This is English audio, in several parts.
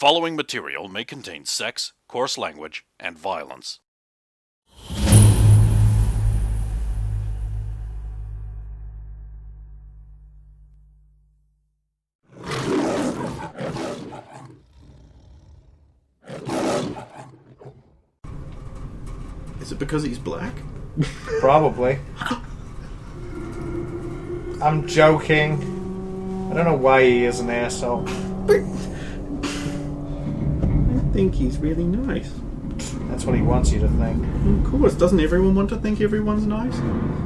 following material may contain sex, coarse language, and violence. Is it because he's black? Probably. I'm joking. I don't know why he is an asshole. But I think he's really nice. That's what he wants you to think. Of course, doesn't everyone want to think everyone's nice?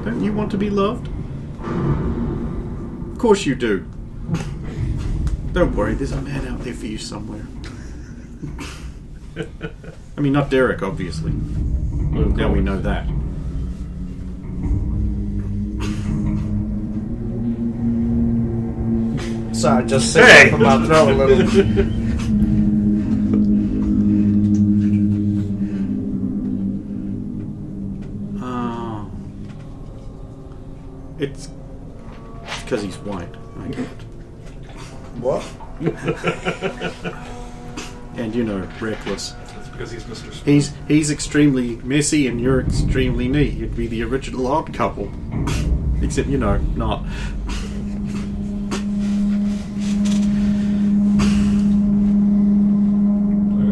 Don't you want to be loved? Of course you do. Don't worry, there's a man out there for you somewhere. I mean, not Derek, obviously. Now we know that. Sorry, just sitting up in my throat a little. Oh. It's because he's white. I get it. What? And, you know, reckless. That's because he's Mr. Smith. He's extremely messy and you're extremely neat. You'd be the original odd couple. Except, you know, not.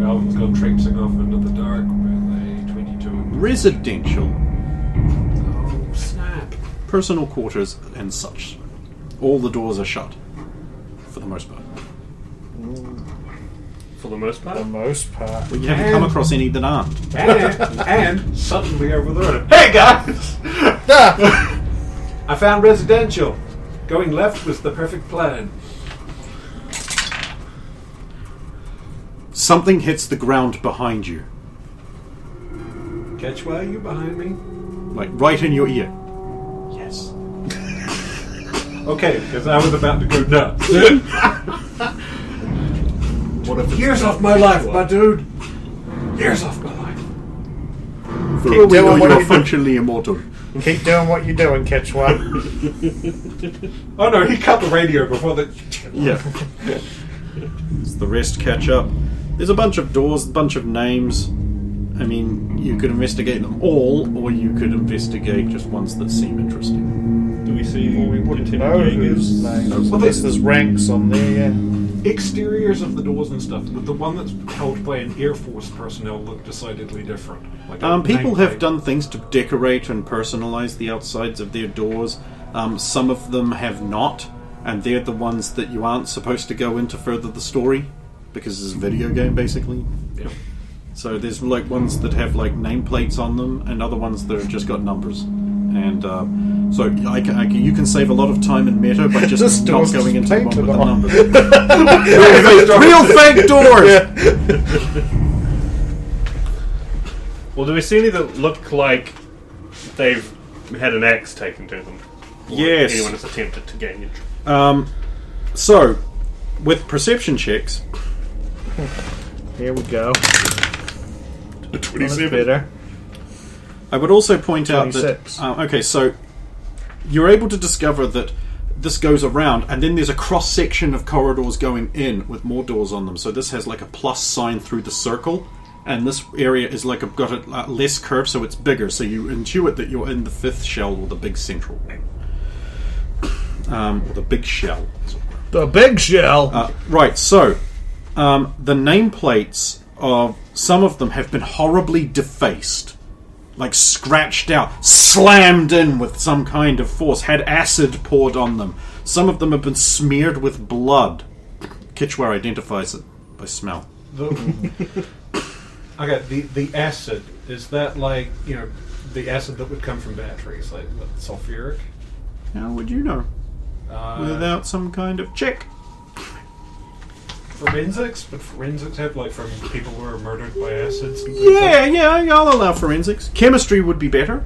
Alvin's gone traipsing off into the dark with a 22. Residential. Oh, snap. Personal quarters and such. All the doors are shut. For the most part. For the most part? For the most part. Well, you haven't come across any that aren't. And suddenly over the road. Hey guys! I found residential. Going left was the perfect plan. Something hits the ground behind you. Catch why you behind me? Like right in your ear. Yes. Okay, because I was about to go nuts. What if Years off my life, my dude. Years off my life. For all we know, what you're you functionally immortal. Keep doing what you're doing, Ketchwa. Oh no, he cut the radio before the... Yeah. As the rest catch up. There's a bunch of doors, a bunch of names. I mean, you could investigate them all, or you could investigate just ones that seem interesting. Do we see We wouldn't know Lieutenant whose Jaeger's? name. Well, Unless there's ranks on there, yeah. Exteriors of the doors and stuff, but the one that's held by an Air Force personnel look decidedly different. Like People have done things to decorate and personalize the outsides of their doors. Some of them have not, and they're the ones that you aren't supposed to go in to further the story, because it's a video game, basically. Yeah. So there's like ones that have like nameplates on them, and other ones that have just got numbers. And so you can save a lot of time in meta by just not going into the one with the numbers. Real fake doors! Well, do we see any that look like they've had an axe taken to them? Or Yes. anyone has attempted to gain entry? So, with perception checks... Here we go. A 27. Better. I would also point out 26. that... okay, so you're able to discover that this goes around, and then there's a cross-section of corridors going in with more doors on them. So this has like a plus sign through the circle, and this area is like got a less curve, so it's bigger. So you intuit that you're in the fifth shell, or the big central one. Or the big shell. The big shell! Right, so the nameplates of some of them have been horribly defaced. Like scratched out, slammed in with some kind of force, had acid poured on them. Some of them have been smeared with blood. Kitchware identifies it by smell. Okay, the acid, is that like, you know, the acid that would come from batteries, like what, sulfuric? How would you know? Without some kind of check. Forensics? But forensics have, like, from people who are murdered by acids and things Yeah, I'll allow forensics. Chemistry would be better.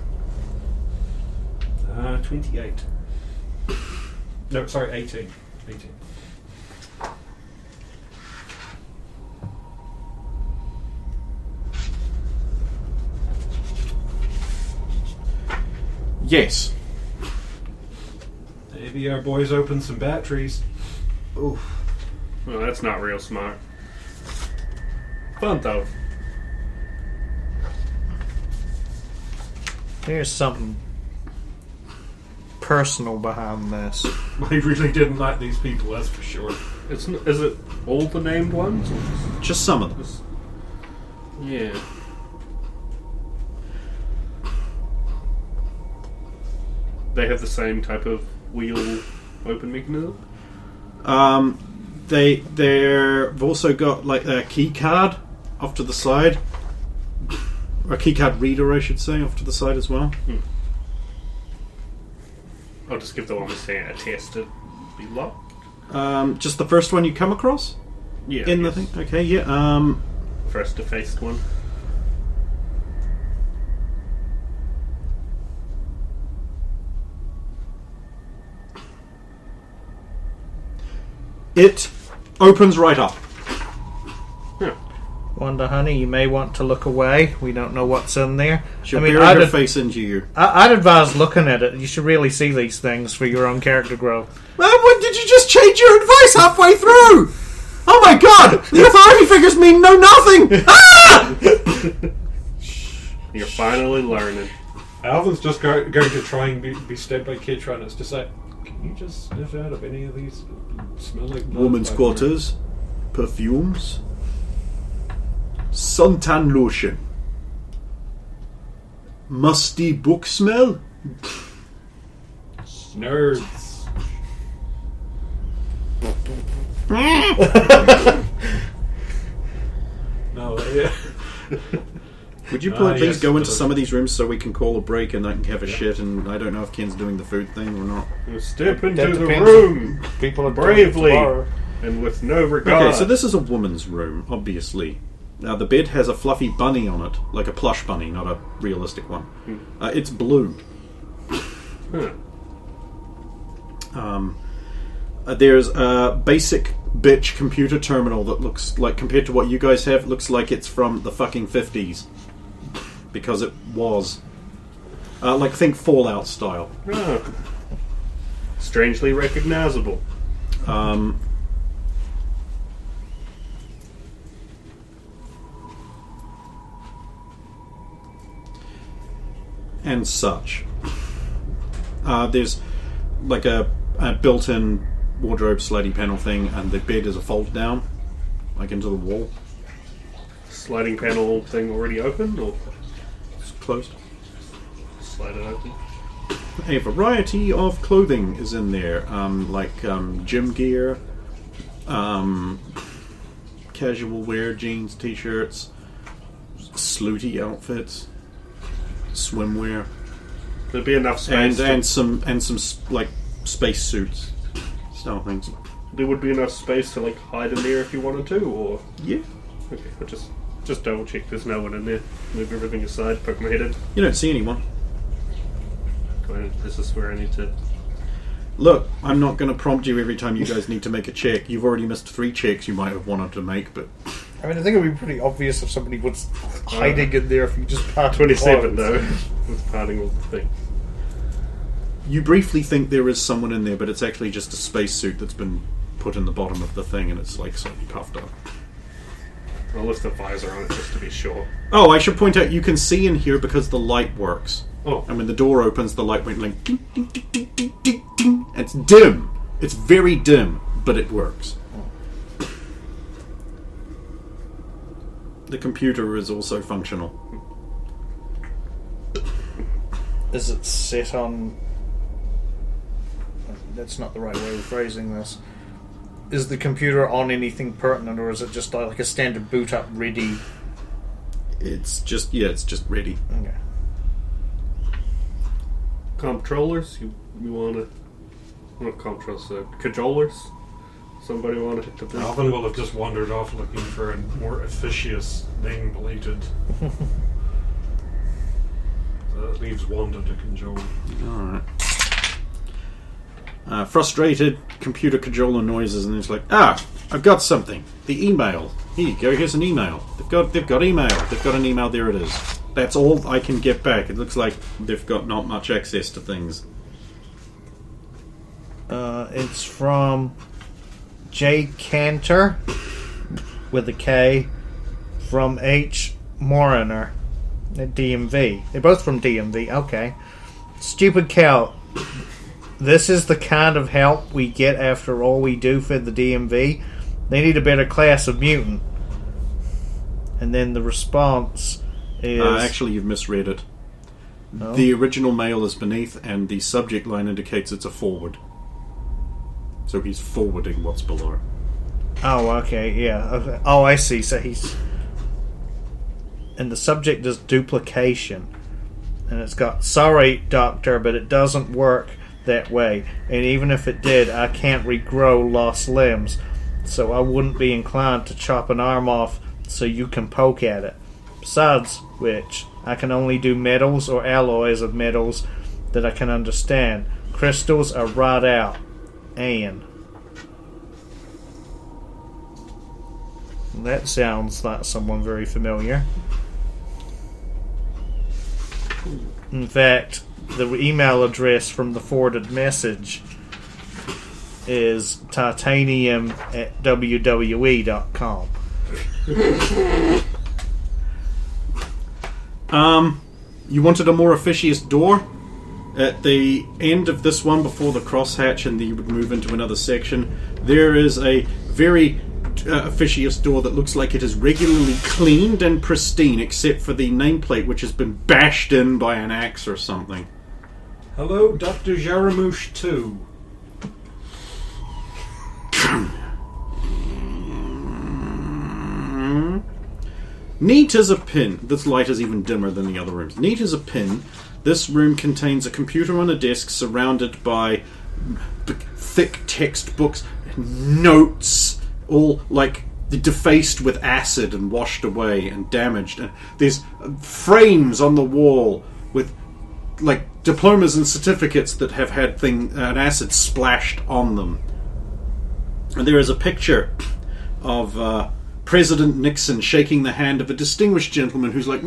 28. No, sorry, 18. 18. Yes. Maybe our boys opened some batteries. Oof. Well, that's not real smart. front of. There's something personal behind this. I really didn't like these people, that's for sure. Is it all the named ones? Just some of them. Yeah. They have the same type of wheel open mechanism? They've also got like a key card off to the side. Or a key card reader, I should say, off to the side as well. I'll just give the one that's saying a test to be locked. Just the first one you come across? Yeah. In the thing? Okay, yeah. First defaced one. It opens right up. Wonder, honey, you may want to look away. We don't know what's in there. She'll bury her face into you. I'd advise looking at it. You should really see these things for your own character growth. What, did you just change your advice halfway through? Oh my god! The authority figures mean know nothing! Ah! You're finally learning. Alvin's just going to try and be stabbed by Kitron, and it's just like, can you just sniff out of any of these smell like blood? Woman's quarters, perfumes, suntan lotion, musty book smell. Nerds. No, yeah. Would you please yes, go into some of these rooms so we can call a break and I can have a shit? And I don't know if Ken's doing the food thing or not. Step into That the depends. room People are bravely tomorrow. and with no regard. Okay, so this is a woman's room, obviously. Now the bed has a fluffy bunny on it, like a plush bunny, not a realistic one. It's blue. Huh. There's a basic bitch computer terminal that looks like, compared to what you guys have, looks like it's from the fucking 50s. Because it was. Like, think Fallout style. Oh. Strangely recognizable. And such. There's like a built-in wardrobe slidey panel thing, and the bed is a fold down, like into the wall. Sliding panel thing already open, or It's closed. slide it open? A variety of clothing is in there, like gym gear, casual wear, jeans, t-shirts, slooty outfits, swimwear, There'd be enough space. and some like space suits, style things. There would be enough space to like hide in there if you wanted to, or Yeah, okay, I'll just double check. There's no one in there. Move everything aside. Poke my head in. you don't see anyone. This is where I need to. Look, I'm not going to prompt you every time you guys need to make a check. You've already missed 3 checks you might have wanted to make, but I mean, I think it would be pretty obvious if somebody was hiding in there if you just parted 27 clothes. though, with parting all the things. you briefly think there is someone in there, but it's actually just a spacesuit that's been put in the bottom of the thing, and it's like slightly puffed up. I'll lift the visor on it just to be sure. Oh, I should point out, you can see in here because the light works. Oh, And when the door opens, the light went like ding, ding, ding, ding, ding, ding, ding. It's dim. It's very dim, but it works. The computer is also functional. Is it set on... That's not the right way of phrasing this. Is the computer on anything pertinent, or is it just like a standard boot up ready? It's just ready. Okay. controllers. You want to not controllers, cajolers. Somebody want to hit the button? Alvin will have just wandered off looking for a more officious name-plated. So that leaves Wanda to cajole. Alright. Frustrated computer cajoler noises, and it's like, I've got something. The email. Here you go, here's an email. They've got email. They've got an email, there it is. That's all I can get back. It looks like they've got not much access to things. It's from J. Cantor with a K from H. Moriner at DMV. They're both from DMV. Okay. Stupid cow. This is the kind of help we get after all we do for the DMV. They need a better class of mutant. And then the response is... actually, you've misread it. Oh. The original mail is beneath, and the subject line indicates it's a forward. So he's forwarding what's below. Oh, okay, yeah. Okay. Oh, I see. So he's... And the subject is duplication. And it's got, sorry, doctor, but it doesn't work that way. And even if it did, I can't regrow lost limbs. So I wouldn't be inclined to chop an arm off so you can poke at it. Besides which, I can only do metals or alloys of metals that I can understand. Crystals are right out. And... That sounds like someone very familiar. In fact, the email address from the forwarded message is titanium@wwe.com. You wanted a more officious door? At the end of this one, before the crosshatch, and you would move into another section, there is a very officious door that looks like it is regularly cleaned and pristine, except for the nameplate, which has been bashed in by an axe or something. Hello, Dr. Jaramouche 2. Neat as a pin. This light is even dimmer than the other rooms. Neat as a pin. This room contains a computer on a desk surrounded by thick textbooks, notes, all like defaced with acid and washed away and damaged. And there's frames on the wall with like diplomas and certificates that have had an acid splashed on them. And there is a picture of President Nixon shaking the hand of a distinguished gentleman who's like,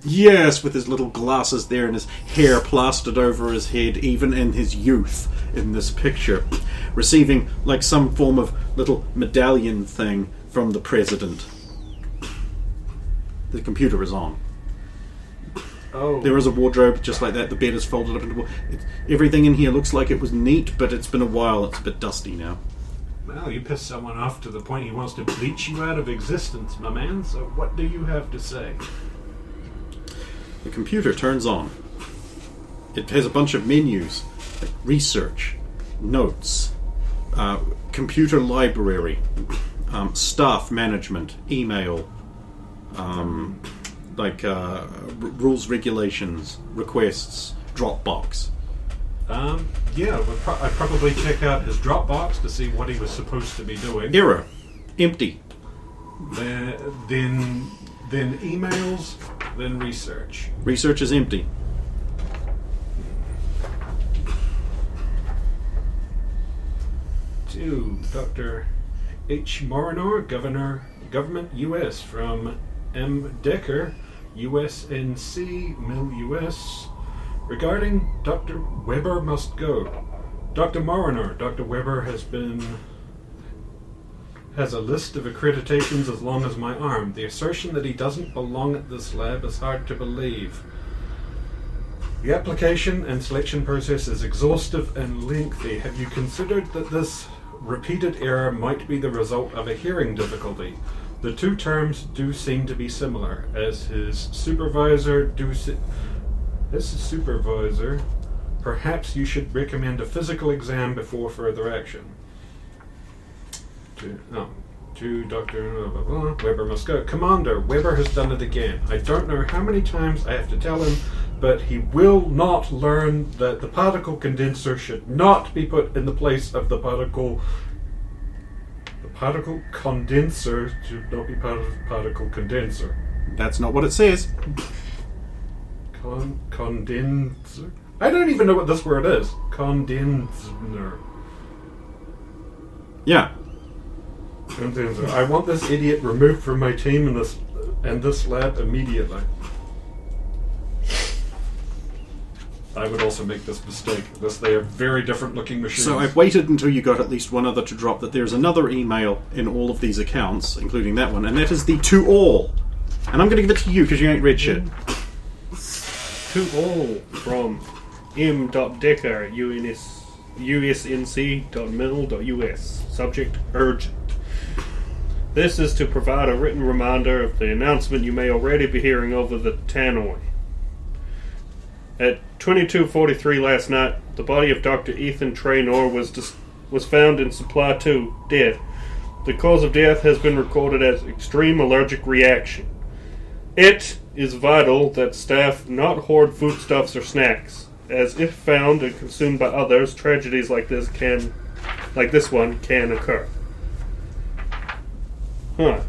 yes, with his little glasses there and his hair plastered over his head, even in his youth in this picture, receiving like some form of little medallion thing from the president. The computer is on. Oh. There is a wardrobe just like that. The bed is folded up into everything in here looks like it was neat, but it's been a while. It's a bit dusty now. Well, you pissed someone off to the point he wants to bleach you out of existence, my man. So what do you have to say? The computer turns on. It has a bunch of menus, like research, notes, computer library, staff management, email, rules, regulations, requests, Dropbox. Yeah, I'd probably check out his Dropbox to see what he was supposed to be doing. Error. Empty. Then emails, then research. Research is empty. To Dr. H. Morinor, Government U.S. from M. Decker, USNC, Mill U.S., regarding Dr. Weber must go. Dr. Morinor, Dr. Weber has a list of accreditations as long as my arm. The assertion that he doesn't belong at this lab is hard to believe. The application and selection process is exhaustive and lengthy. Have you considered that this repeated error might be the result of a hearing difficulty? The two terms do seem to be similar, as his supervisor perhaps you should recommend a physical exam before further action. To Dr. Weber must go. Commander, Weber has done it again. I don't know how many times I have to tell him, but he will not learn that the particle condenser should not be put in the place of the particle. The particle condenser should not be part of the particle condenser. That's not what it says. Condenser? I don't even know what this word is. Condenser. Yeah. Condenser. I want this idiot removed from my team and this lab immediately. I would also make this mistake. They are very different looking machines. So I've waited until you got at least one other to drop that there's another email in all of these accounts, including that one, and that is the to all. And I'm going to give it to you because you ain't read shit. To all from m.decker at usnc.mil.us. Subject urgent. This is to provide a written reminder of the announcement you may already be hearing over the tannoy. At 22:43 last night, the body of Dr. Ethan Traynor was found in Supply 2, dead. The cause of death has been recorded as extreme allergic reaction. It is vital that staff not hoard foodstuffs or snacks, as if found and consumed by others, tragedies like this one can occur. Huh.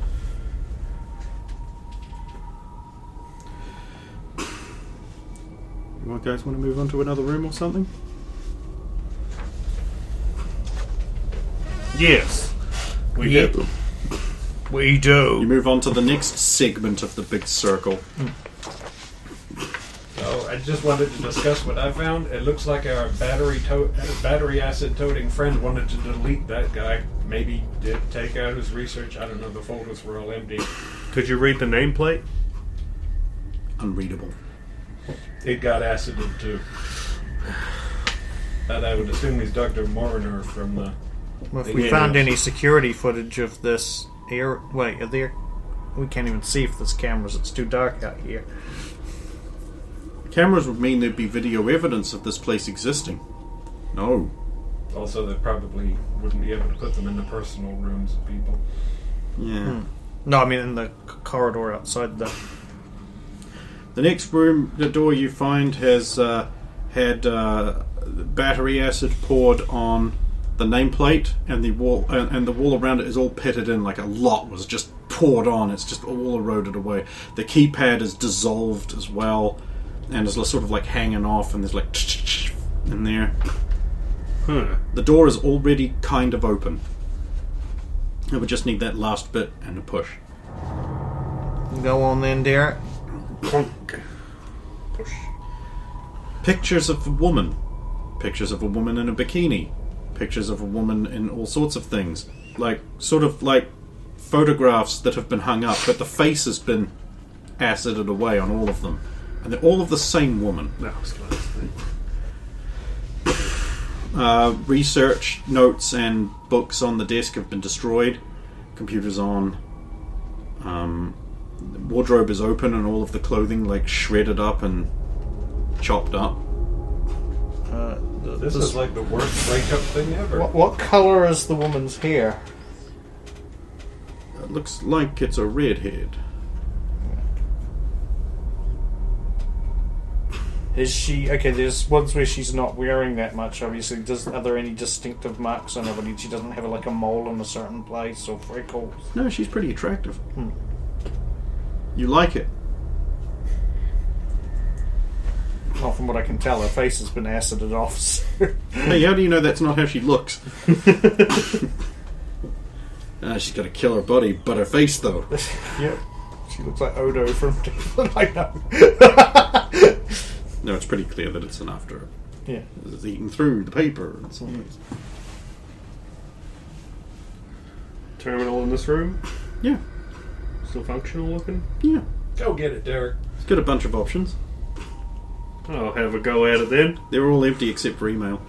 You guys want to move on to another room or something? Yes, we do. We do. You move on to the next segment of the big circle. So I just wanted to discuss what I found. It looks like our battery acid toting friend wanted to delete that guy. Maybe did take out his research. I don't know. The folders were all empty. Could you read the nameplate? Unreadable. It got acided too. But I would assume he's Dr. Moriner from the... Well, if we found any security footage of this here... Wait, are there... We can't even see if there's cameras. It's too dark out here. Cameras would mean there'd be video evidence of this place existing. No. Also, they probably wouldn't be able to put them in the personal rooms of people. Yeah. No, I mean in the corridor outside the... The next room, the door you find has had battery acid poured on the nameplate, and the wall and the wall around it is all pitted in, like a lot was just poured on. It's just all eroded away. The keypad is dissolved as well, and is sort of like hanging off, and there's like in there. The door is already kind of open. It would just need that last bit and a push. Go on then, Derek. Clunk. Push. Pictures of a woman. Pictures of a woman in a bikini. Pictures of a woman in all sorts of things. Like, sort of like photographs that have been hung up, but the face has been acided away on all of them. And they're all of the same woman. That was the last thing. Research notes and books on the desk have been destroyed. Computers on. The wardrobe is open and all of the clothing like shredded up and chopped up. This is like the worst breakup thing ever. What color is the woman's hair? It looks like it's a redhead. Is she... Okay, there's ones where she's not wearing that much, obviously. Are there any distinctive marks on her body? She doesn't have like a mole in a certain place or freckles? No, she's pretty attractive. You like it. Well, from what I can tell, her face has been acided off. So. Hey, how do you know that's not how she looks? She's got a killer body, but her face, though. Yep. She looks like Odo from... I know. No, it's pretty clear that it's an after. Yeah. It's eating through the paper and so on. Terminal in this room? Yeah. Still functional looking? Yeah. Go get it, Derek. It's got a bunch of options. I'll have a go at it then. They're all empty except for email.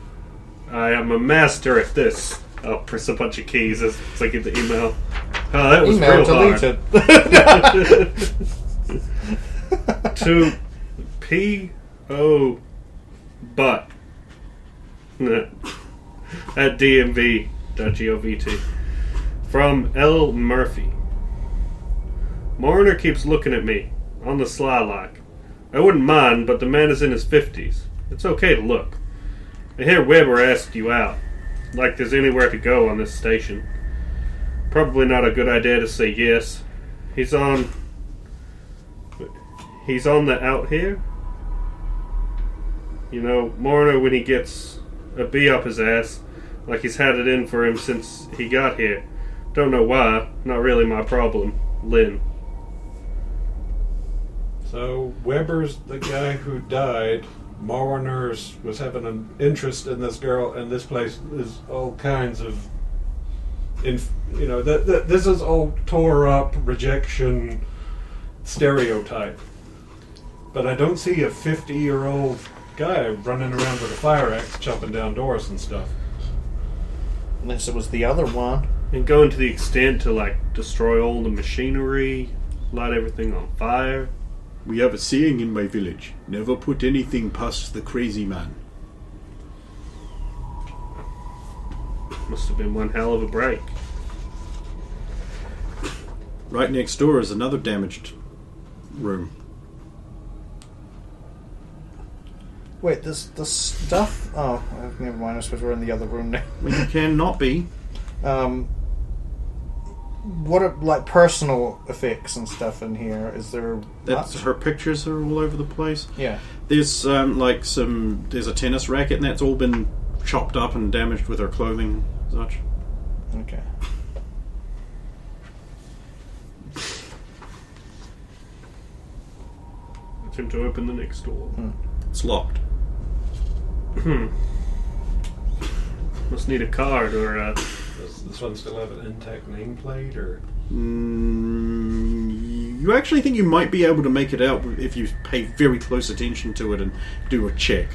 I am a master at this. I'll press a bunch of keys as I get the email. Oh, that was Email real deleted. hard. To P.O. Butt at DMV.govt from L. Murphy. Mariner keeps looking at me, on the sly like. I wouldn't mind, but the man is in his 50s. It's okay to look. I hear Weber asked you out, like there's anywhere to go on this station. Probably not a good idea to say yes. He's on the out here? You know, Mariner when he gets a bee up his ass, like he's had it in for him since he got here. Don't know why, not really my problem. Lynn. So Weber's the guy who died. Mariner's was having an interest in this girl, and this place is all kinds of, this is all tore up, rejection, stereotype. But I don't see a 50-year-old guy running around with a fire axe chopping down doors and stuff. Unless it was the other one. And going to the extent to, like, destroy all the machinery, light everything on fire. We have a saying in my village: never put anything past the crazy man. Must have been one hell of a break. Right next door is another damaged room. Wait, the stuff... Oh, never mind. I suppose we're in the other room now. We cannot be. What are, like, personal effects and stuff in here? Is there... That's much? her pictures are all over the place. Yeah. There's there's a tennis racket, and that's all been chopped up and damaged with her clothing and such. Okay. Attempt to open the next door. It's locked. Must need a card or a... Does this one still have an intact nameplate, or...? You actually think you might be able to make it out if you pay very close attention to it and do a check.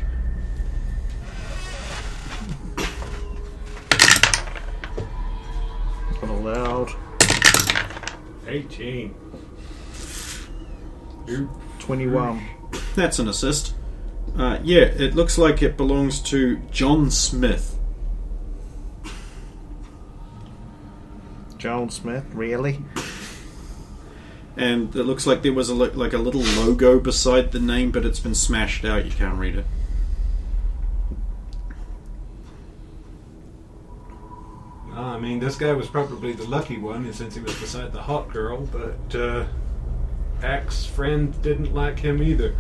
Not allowed. 18. 21. That's an assist. Yeah, it looks like it belongs to John Smith. John Smith, really? And it looks like there was a little logo beside the name, but it's been smashed out. You can't read it. I mean, this guy was probably the lucky one since he was beside the hot girl, but Axe's friend didn't like him either.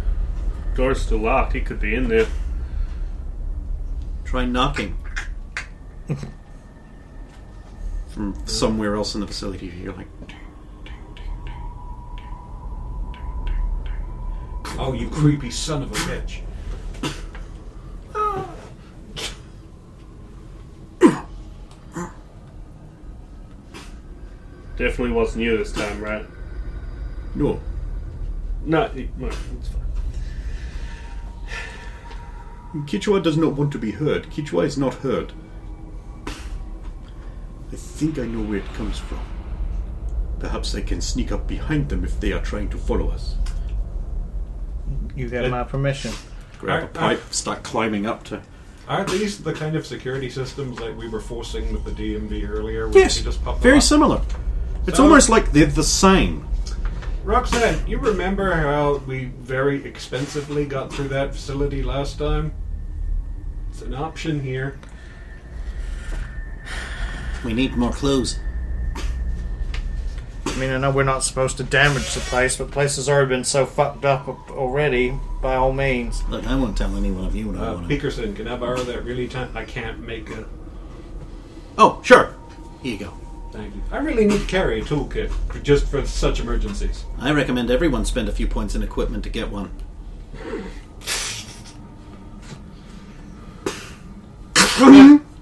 Door's still locked. He could be in there. Try knocking. From somewhere else in the facility. You're like... Oh, you creepy son of a bitch. Definitely wasn't you this time, right? No. No, well, it's fine. Kichwa does not want to be heard. Kichwa is not heard. I think I know where it comes from. Perhaps I can sneak up behind them if they are trying to follow us. You got my permission. Grab a pipe, start climbing up to... Aren't these the kind of security systems like we were forcing with the DMV earlier? Where Yes, they just pop them very up? similar. It's So- almost like they're the same. Roxanne, you remember how we very expensively got through that facility last time? It's an option here. We need more clues. I mean, I know we're not supposed to damage the place, but the place has already been so fucked up already, by all means. Look, I won't tell anyone of you what I want to... Peterson, can I borrow that really time? I can't make it. Oh, sure. Here you go. Thank you. I really need to carry a toolkit just for such emergencies. I recommend everyone spend a few points in equipment to get one.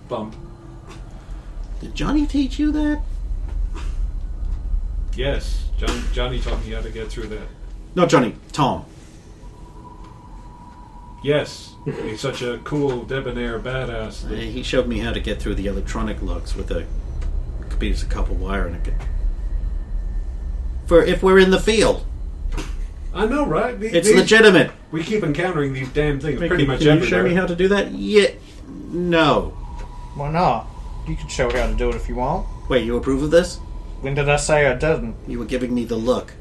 Bump. Did Johnny teach you that? Yes, Johnny taught me how to get through that. Not Johnny, Tom. Yes, he's such a cool, debonair badass. that- He showed me how to get through the electronic lugs with a piece of copper wire and a... For if we're in the field. I know, right? It's legitimate. We keep encountering these damn things pretty Can much you everywhere. show me how to do that? Yeah. No. Why not? You can show how to do it if you want. Wait, you approve of this? When did I say I didn't? You were giving me the look.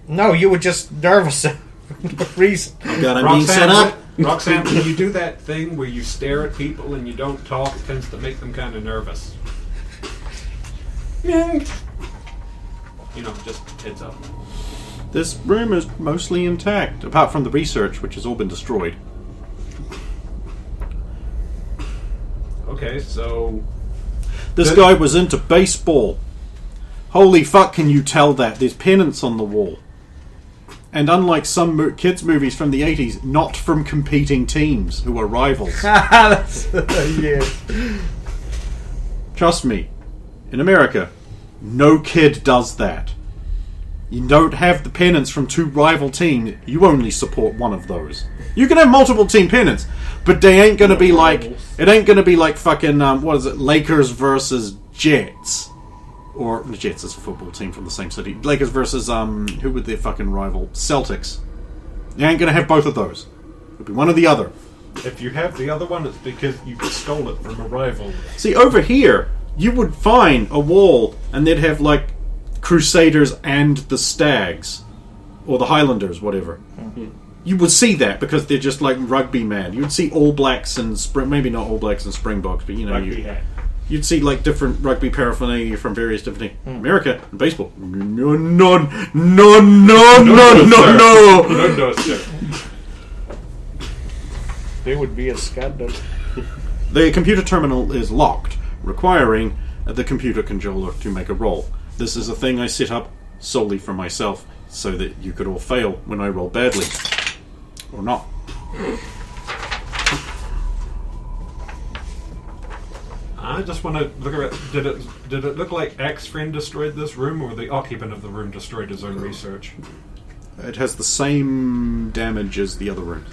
No, you were just nervous for no reason. Oh God, I'm being set up. Roxanne, when you do that thing where you stare at people and you don't talk, it tends to make them kind of nervous. You know, just heads up. This room is mostly intact, apart from the research, which has all been destroyed. Okay, so... This guy was into baseball. Holy fuck, can you tell that? There's pennants on the wall. And unlike some kids' movies from the 80s, not from competing teams who are rivals. That's, yeah. Trust Trust me, in America, no kid does that. You don't have the pennants from two rival teams. You only support one of those. You can have multiple team pennants, but they ain't gonna be like... It ain't gonna be like fucking, what is it, Lakers versus Jets. Or, the Jets is a football team from the same city. Lakers versus, who would their fucking rival? Celtics. You ain't gonna have both of those. It'll be one or the other. If you have the other one, it's because you stole it from a rival. See, over here, you would find a wall, and they'd have, like, Crusaders and the Stags. Or the Highlanders, whatever. Mm-hmm. You would see that, because they're just, like, rugby mad. You'd see All Blacks and... maybe not All Blacks and Springboks, but, you know... You'd see, like, different rugby paraphernalia from various different things. America and baseball. No, sir. There would be a scandal. The computer terminal is locked, requiring the computer controller to make a roll. This is a thing I set up solely for myself, so that you could all fail when I roll badly. Or not. I just want to look at it. Did it look like X-Friend destroyed this room, or the occupant of the room destroyed his own research? It has the same damage as the other rooms.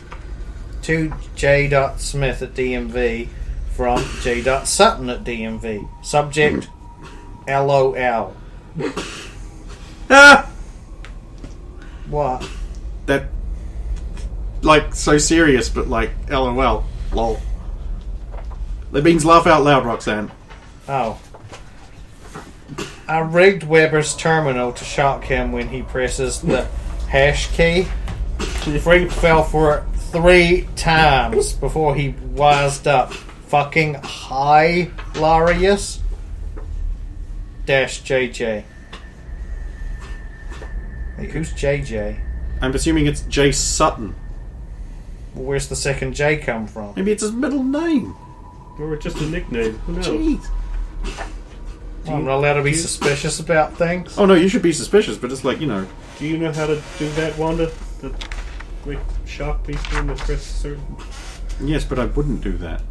To J. Smith at DMV from J. Sutton at DMV. Subject: LOL. Ah! What? That, like, so serious, but like, LOL. Lol. That means laugh out loud, Roxanne. Oh. I rigged Weber's terminal to shock him when he presses the hash key. Freak fell for it 3 times before he wised up. Fucking hilarious. -JJ. Hey, who's JJ? I'm assuming it's J. Sutton. Well, where's the second J come from? Maybe it's his middle name. Or just a nickname. Who knows? Jeez. I'm not allowed to be suspicious about things. Oh no, you should be suspicious, but it's like, you know. Do you know how to do that, Wanda? The shock people when they press certain... Yes, but I wouldn't do that.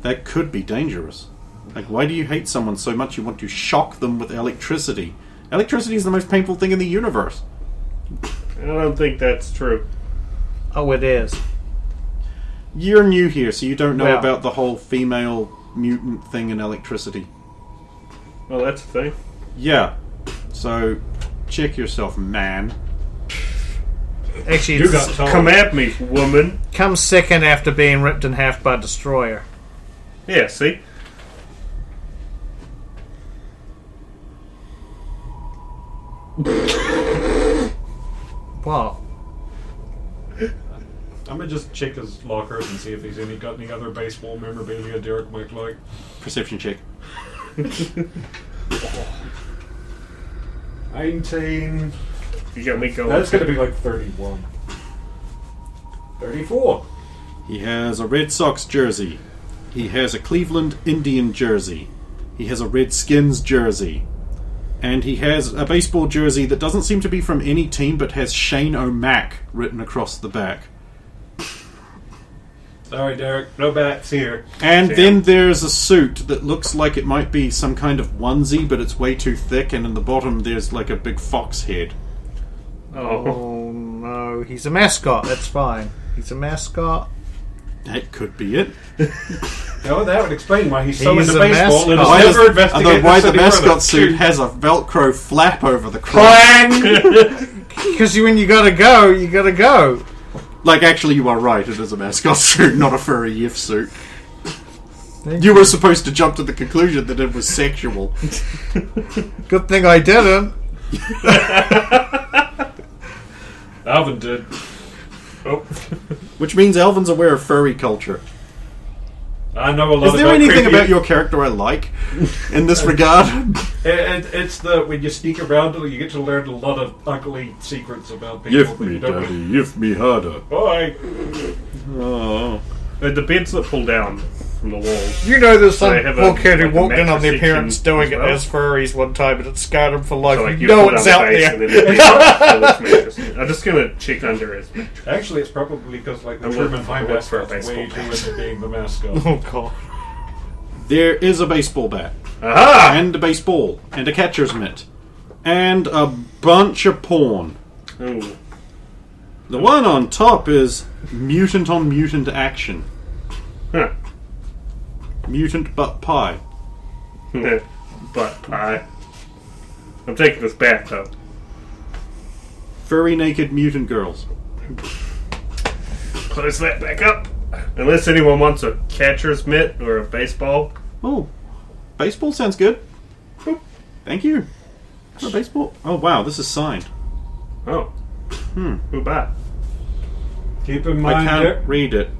That could be dangerous. Like, why do you hate someone so much you want to shock them with electricity? Electricity is the most painful thing in the universe. I don't think that's true. Oh, it is. You're new here, so you don't know Well. about the whole female mutant thing in electricity. Oh, that's a thing. Yeah. So, check yourself, man. Actually, You got told. Come at me, woman. comes second after being ripped in half by Destroyer. Yeah, see? What? I'm gonna just check his lockers and see if he's got any other baseball memorabilia Derek might like. Perception check. 19. You got me going. That's gonna be like 31. 34. He has a Red Sox jersey. He has a Cleveland Indian jersey. He has a Redskins jersey. And he has a baseball jersey that doesn't seem to be from any team, but has Shane O'Mac written across the back. Sorry, Derek. No bats here. And Damn. then there's a suit that looks like it might be some kind of onesie, but it's way too thick, and in the bottom there's like a big fox head. Oh no, he's a mascot. That's fine. He's a mascot. That could be it. No, that would explain why he's so He's into a baseball and mascot. Why, has never investigated why the the city mascot further. suit has a Velcro flap over the crotch. Because when you gotta go, you gotta go. Like, actually, you are right. It is a mascot suit, not a furry yiff suit. You were supposed to jump to the conclusion that it was sexual. Good thing I didn't. Alvin did. Oh. Which means Alvin's aware of furry culture. I know a lot Is there about anything creepy- about your character I like in this regard? It's the when you sneak around, you get to learn a lot of ugly secrets about people. that you don't- yiff me harder. Boy, Oh. The beds that pull down from the walls. You know, there's So some they have poor kid who like a walked in on their mattress parents section doing as it well. as furries one time, and it scarred him for life. So, like, you know pull it's down out the base there. and then the bed pull its mattress. I'm just gonna check under his mattress. actually, it's probably because like the I'm Truman looking High for a mascot's way baseball too bat. into being the mascot. Oh god. There is a baseball bat. Aha! And a baseball. And a catcher's mitt. And a bunch of porn. Oh. The one on top is mutant on mutant action. Huh. Mutant butt pie. Butt pie. I'm taking this back, though. Furry naked mutant girls. Close that back up. Unless anyone wants a catcher's mitt or a baseball. Oh, baseball sounds good. Boop. Thank you. For a baseball? Oh wow, this is signed. Oh. Who bought? Keep in I mind, can't read it.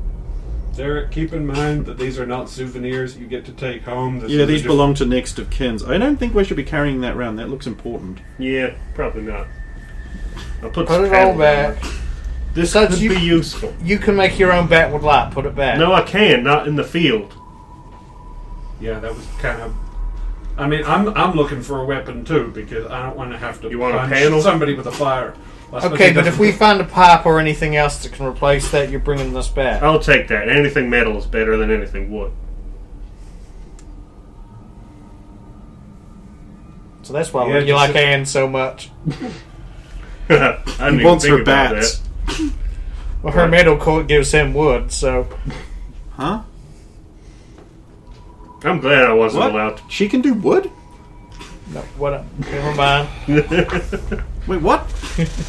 Derek, keep in mind that these are not souvenirs you get to take home. This Yeah, is these just- belong to next of kins. I don't think we should be carrying that around. That looks important. Yeah, probably not. I'll put Put some it all paddle back. on it. This So could you- be useful. You can make your own bat with light. Put it back. No, I can. Not in the field. Yeah, that was kind of. I mean, I'm looking for a weapon too because I don't want to have to You want a punch panel? somebody with a fire. Okay, but if we find a pipe or anything else that can replace that, you're bringing this back. I'll take that. Anything metal is better than anything wood. So that's why Yeah, you just- like Anne so much. I didn't He even wants think her about bats. that. Well, her metal coat gives him wood, so... Huh? I'm glad I wasn't What? allowed to. She can do wood? No, what? Never mind. Wait, what?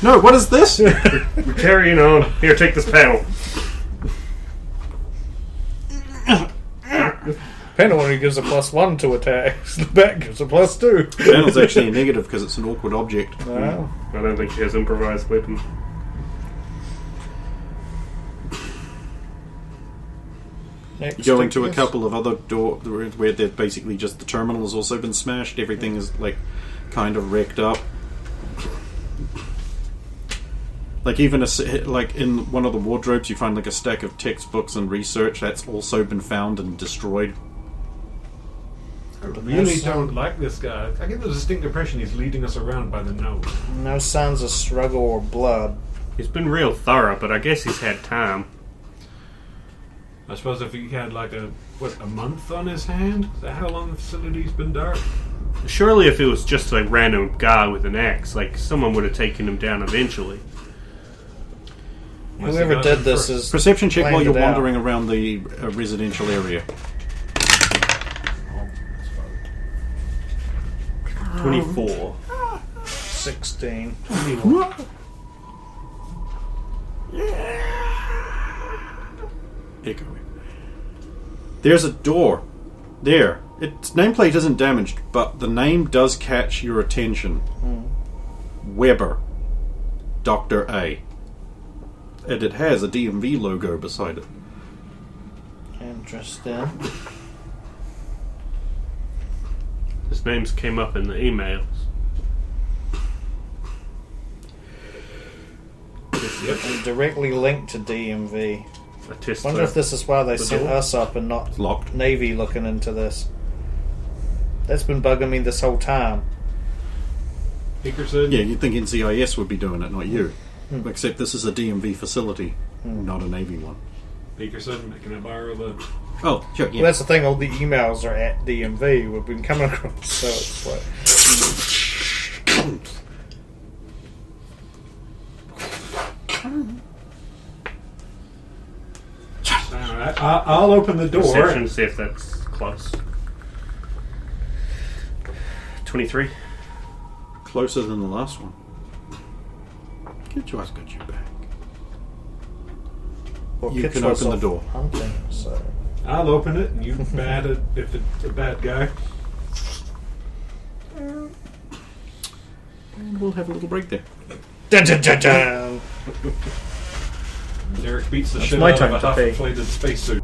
No, what is this? We're carrying on. Here, take this panel. Panel only gives a +1 to attacks. The bat gives a +2. Panel's actually a negative because it's an awkward object. Wow. I don't think she has improvised weapons. Next Going to a is- couple of other doors where they're basically just the terminal has also been smashed. Everything is like kind of wrecked up. Like even like in one of the wardrobes, you find like a stack of textbooks and research that's also been found and destroyed. I really don't like this guy. I get the distinct impression he's leading us around by the nose. No signs of struggle or blood. He's been real thorough, but I guess he's had time. I suppose if he had like a month on his hand, is that how long the facility's been dark? Surely if it was just a random guy with an axe, like someone would have taken him down eventually. Unless he Whoever got did him this first. is... Perception check while planned you're it out. wandering around the residential area. 24. 16. Echoing. There's a door. There. Its nameplate isn't damaged, but the name does catch your attention. Weber. Dr. A. And it has a DMV logo beside it. Interesting. His names came up in the emails. And directly linked to DMV. I test Wonder if this is why they the sent door? us up and not It's locked. Navy looking into this. That's been bugging me this whole time. Hickerson? Yeah, you'd think NCIS would be doing it, not you. Except this is a DMV facility, not a Navy one. Hickerson, can I borrow the... Oh, sure, yeah. Well, that's the thing, all the emails are at DMV. We've been coming across, so it's like... Alright, I'll open the door. Perception, see if that's close. 23. Closer than the last one. Get your ass, got your back. Well, You Kitch can was open the off door. Hunting, so... I'll open it, and you bat it if it's a bad guy. And we'll have a little break there. Dun, dun, dun, dun. Derek beats the That's shit my out time of a to pay. half-inflated spacesuit.